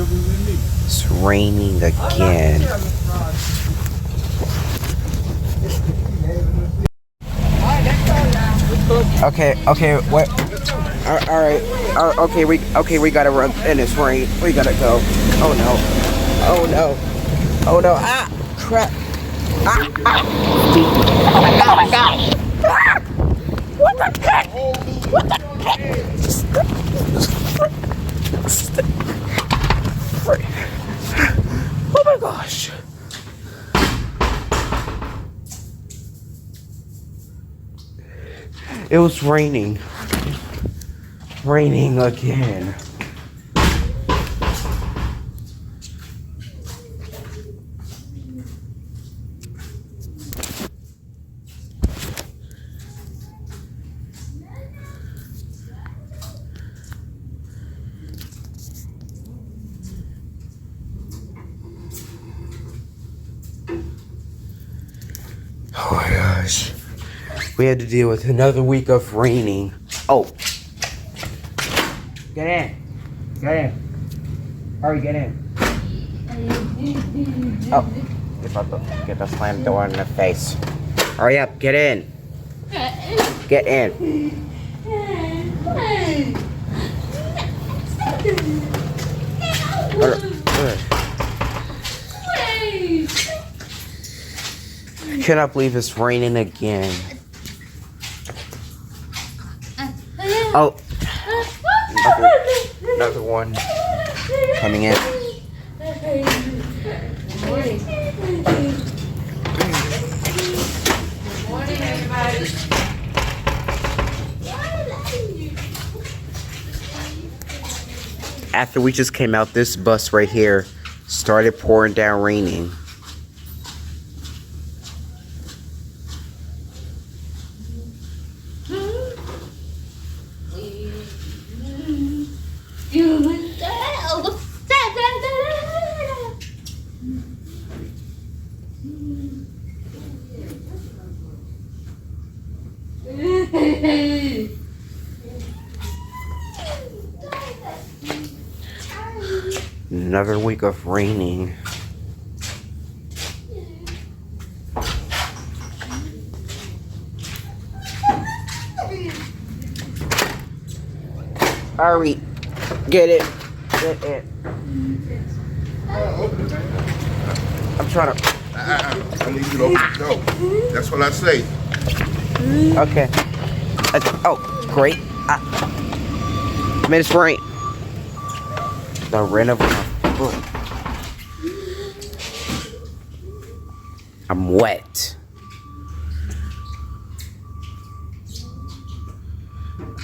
It's raining again. Okay, what? All right. Okay, we gotta run in this rain. We gotta go. Oh no. Ah, crap. Ah. Oh my gosh. Ah. What the heck? What the heck? Oh my gosh. It was raining. Raining again. Oh my gosh. We had to deal with another week of raining. Oh. Get in. Hurry, get in. Oh. Get the slam door in the face. Hurry up, get in. Get in. I cannot believe it's raining again. Oh, another one coming in. Good morning, everybody. After we just came out, this bus right here started pouring down raining. Another week of raining. Hurry, get it. I'm trying to. I need you to open the door. That's what I say. Okay. Oh, great. Miss Rain. The rain over my foot. I'm wet.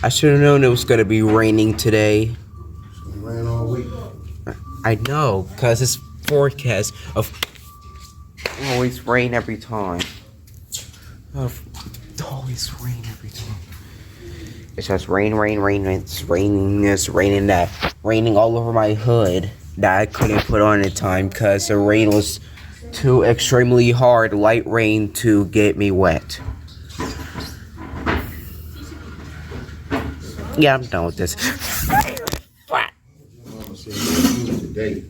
I should have known it was gonna be raining today. It rain all week. I know, cause it's forecast of always rain every time. Always rain every time. It's just rain. It's raining that. Raining all over my hood that I couldn't put on in time because the rain was too extremely hard, light rain to get me wet. Yeah, I'm done with this. Mama said you today.